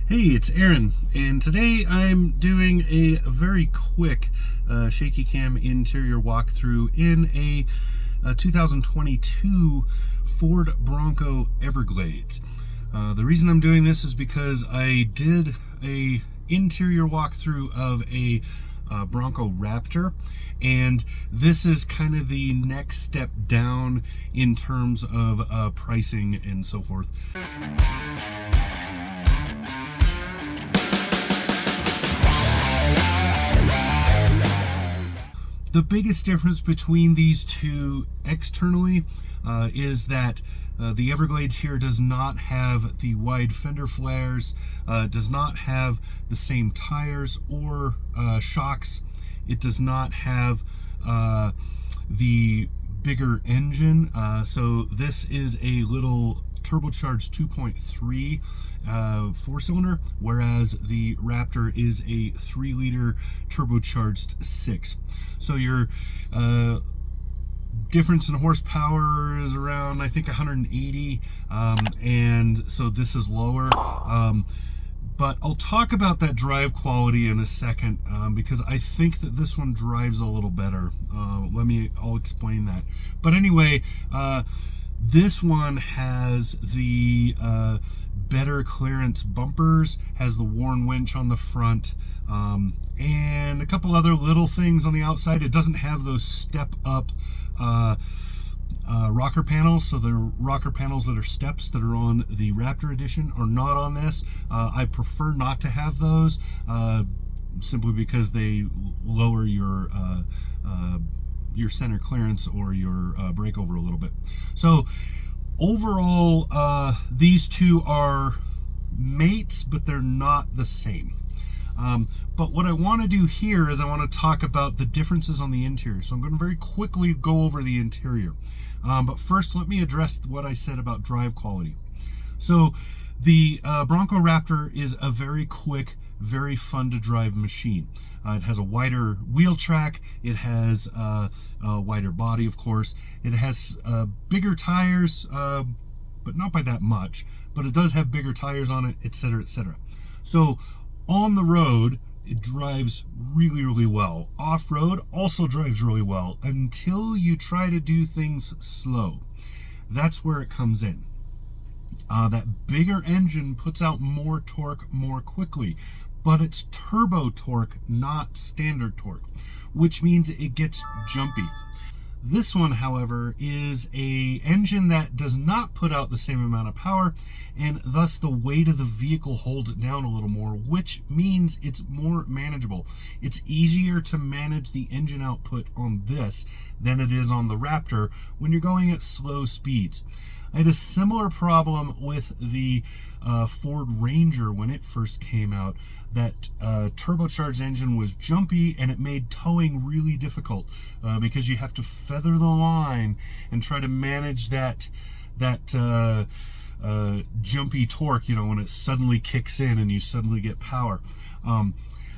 Hey, it's Aaron, and today I'm doing a very quick shaky cam interior walkthrough in a 2022 Ford Bronco Everglades. The reason I'm doing this is because I did a interior walkthrough of a Bronco Raptor, and this is kind of the next step down in terms of pricing and so forth. The biggest difference between these two externally is that the Everglades here does not have the wide fender flares, does not have the same tires or shocks. It does not have the bigger engine. So this is a little turbocharged 2.3 four-cylinder, whereas the Raptor is a 3-liter turbocharged 6. So your difference in horsepower is around, I think, 180, and so this is lower. But I'll talk about that drive quality in a second, because I think that this one drives a little better. I'll explain that. But anyway, this one has the better clearance bumpers, has the worn winch on the front, and a couple other little things on the outside. It doesn't have those step-up rocker panels, so the rocker panels that are steps that are on the Raptor edition are not on this. I prefer not to have those, simply because they lower your center clearance or your breakover a little bit. So overall, these two are mates, but they're not the same. But what I want to do here is I want to talk about the differences on the interior. So I'm going to very quickly go over the interior. But first, let me address what I said about drive quality. So the Bronco Raptor is a very quick, very fun to drive machine. It has a wider wheel track. It has a wider body, of course. It has bigger tires, but not by that much. But it does have bigger tires on it, etc., etc. So on the road, it drives really, really well. Off-road also drives really well until you try to do things slow. That's where it comes in. That bigger engine puts out more torque more quickly, but it's turbo torque, not standard torque, which means it gets jumpy. This one, however, is an engine that does not put out the same amount of power, and thus the weight of the vehicle holds it down a little more, which means it's more manageable. It's easier to manage the engine output on this than it is on the Raptor when you're going at slow speeds. I had a similar problem with the Ford Ranger when it first came out. That turbocharged engine was jumpy, and it made towing really difficult because you have to feather the line and try to manage that jumpy torque, when it suddenly kicks in and you suddenly get power.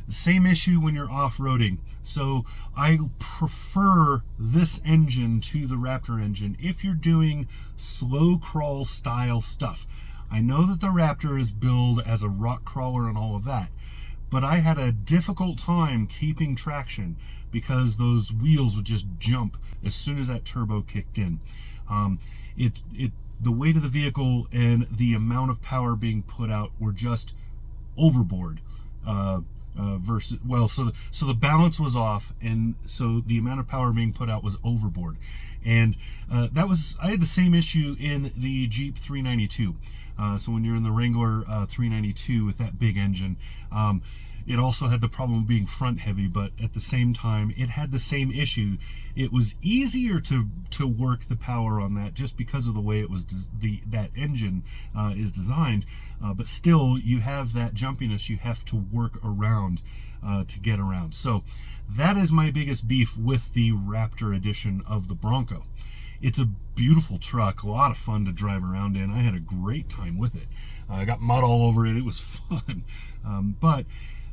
Same issue when you're off-roading. So I prefer this engine to the Raptor engine if you're doing slow crawl style stuff. I know that the Raptor is billed as a rock crawler and all of that, but I had a difficult time keeping traction because those wheels would just jump as soon as that turbo kicked in. The weight of the vehicle and the amount of power being put out were just overboard. So the balance was off, and so the amount of power being put out was overboard. And I had the same issue in the Jeep 392. So when you're in the Wrangler 392 with that big engine, it also had the problem of being front heavy, but at the same time, it had the same issue. It was easier to work the power on that just because of the way it was that engine is designed. But still, you have that jumpiness you have to work around to get around. So that is my biggest beef with the Raptor edition of the Bronco. It's a beautiful truck, a lot of fun to drive around in. I had a great time with it. I got mud all over it. It was fun. But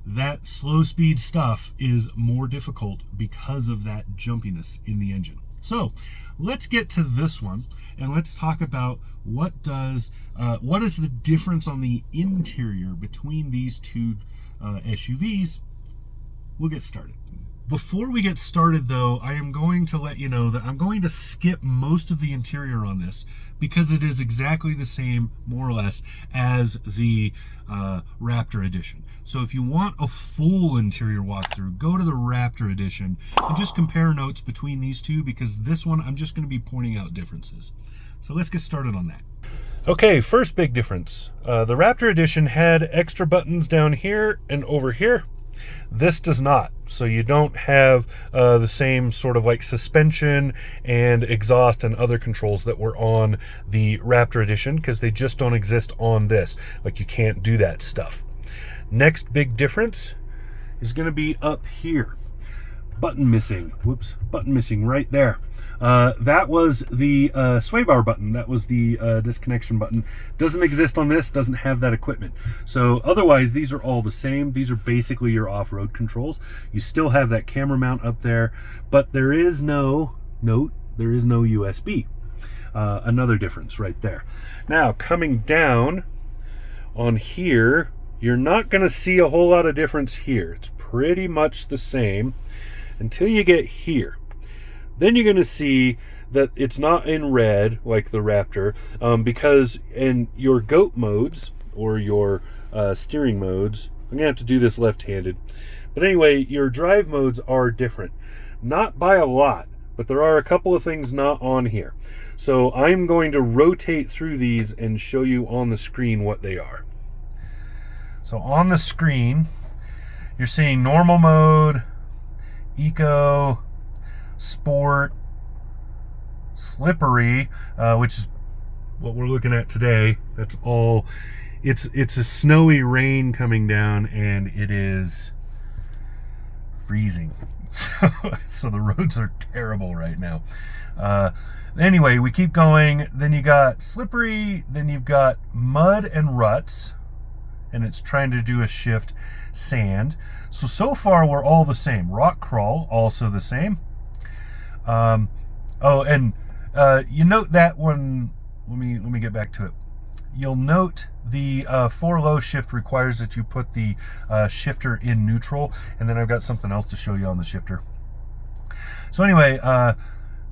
that slow speed stuff is more difficult because of that jumpiness in the engine. So let's get to this one and let's talk about what is the difference on the interior between these two SUVs. We'll get started. Before we get started though, I am going to let you know that I'm going to skip most of the interior on this because it is exactly the same, more or less, as the Raptor Edition. So if you want a full interior walkthrough, go to the Raptor Edition and just compare notes between these two, because this one I'm just going to be pointing out differences. So let's get started on that. Okay, first big difference. The Raptor Edition had extra buttons down here and over here. This does not, so you don't have the same sort of like suspension and exhaust and other controls that were on the Raptor Edition, because they just don't exist on this. Like, you can't do that stuff. Next big difference is going to be up here. Button missing. Whoops, button missing right there. That was the sway bar button. That was the disconnection button. Doesn't exist on this, doesn't have that equipment. So otherwise, these are all the same. These are basically your off-road controls. You still have that camera mount up there, but there is no USB. Another difference right there. Now, coming down on here, you're not going to see a whole lot of difference here. It's pretty much the same until you get here. Then you're going to see that it's not in red like the Raptor, because in your GOAT modes, or your steering modes, I'm going to have to do this left-handed, but anyway, your drive modes are different. Not by a lot, but there are a couple of things not on here. So I'm going to rotate through these and show you on the screen what they are. So on the screen, you're seeing normal mode, eco, sport, slippery, which is what we're looking at today. That's all. It's a snowy rain coming down and it is freezing. So the roads are terrible right now. Anyway, we keep going. Then you got slippery, then you've got mud and ruts, and it's trying to do a shift. Sand. So far we're all the same. Rock crawl, also the same. You note that one. Let me get back to it. You'll note the 4 low shift requires that you put the shifter in neutral, and then I've got something else to show you on the shifter. So anyway,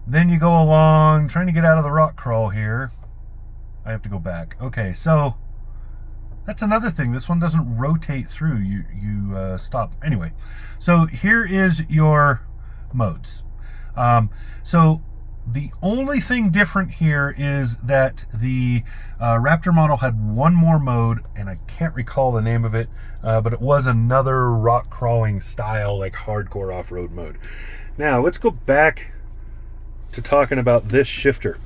then you go along trying to get out of the rock crawl here. I have to go back. Okay, so that's another thing. This one doesn't rotate through. You stop. Anyway, so here is your modes. So the only thing different here is that the Raptor model had one more mode, and I can't recall the name of it, but it was another rock crawling style, like hardcore off-road mode. Now let's go back to talking about this shifter.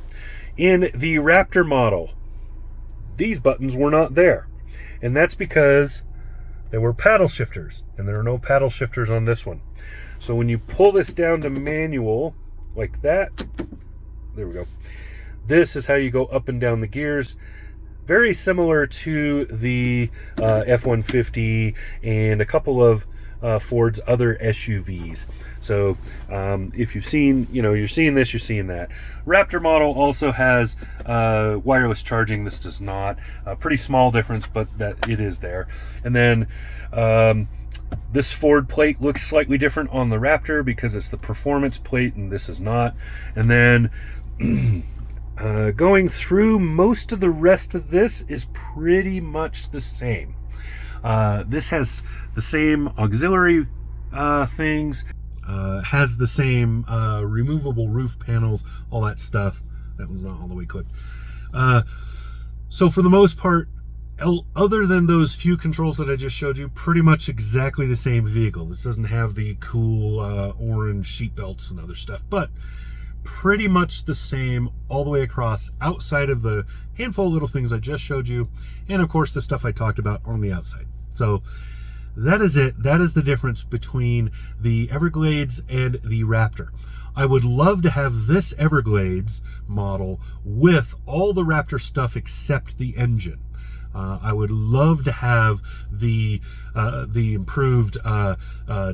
In the Raptor model, these buttons were not there. And that's because they were paddle shifters, and there are no paddle shifters on this one. So when you pull this down to manual, like that, there we go. This is how you go up and down the gears. Very similar to the F-150 and a couple of Ford's other SUVs. So if you've seen, you're seeing this, you're seeing that. Raptor model also has wireless charging. This does not. Pretty small difference, but that it is there. And then this Ford plate looks slightly different on the Raptor because it's the performance plate, and this is not. And then going through, most of the rest of this is pretty much the same. This has the same auxiliary things, has the same removable roof panels, all that stuff. That one's not all the way cooked. So for the most part, other than those few controls that I just showed you, pretty much exactly the same vehicle. This doesn't have the cool orange seat belts and other stuff, but pretty much the same all the way across, outside of the handful of little things I just showed you, and of course the stuff I talked about on the outside. So that is it. That is the difference between the Everglades and the Raptor. I would love to have this Everglades model with all the Raptor stuff except the engine. I would love to have the improved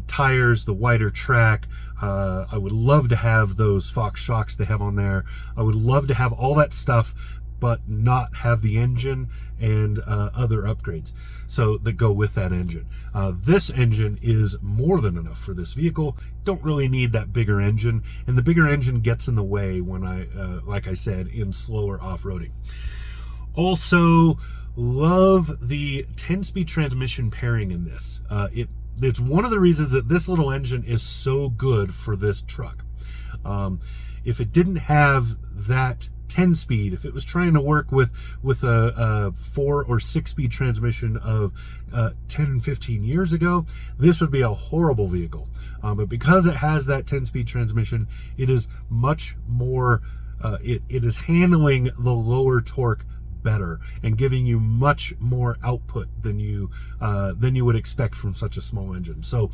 tires, the wider track. I would love to have those Fox shocks they have on there. I would love to have all that stuff, but not have the engine and other upgrades so that go with that engine. This engine is more than enough for this vehicle. Don't really need that bigger engine, and the bigger engine gets in the way when like I said, in slower off-roading. Also, love the 10-speed transmission pairing in this. It's one of the reasons that this little engine is so good for this truck. If it didn't have that 10-speed, if it was trying to work with a 4 or 6-speed transmission of 10 and 15 years ago, this would be a horrible vehicle. But because it has that 10-speed transmission, it is much more, it is handling the lower torque better and giving you much more output than you would expect from such a small engine. So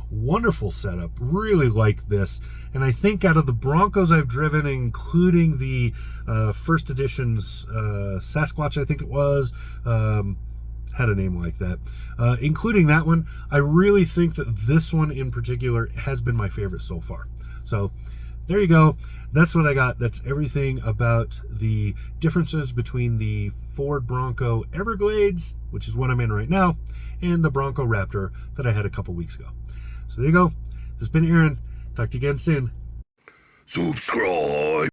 wonderful setup, really like this. And I think out of the Broncos I've driven, including the first edition's Sasquatch, I think it was, had a name like that, including that one, I really think that this one in particular has been my favorite so far. So there you go. That's what I got. That's everything about the differences between the Ford Bronco Everglades, which is what I'm in right now, and the Bronco Raptor that I had a couple weeks ago. So there you go. This has been Aaron. Talk to you again soon. Subscribe.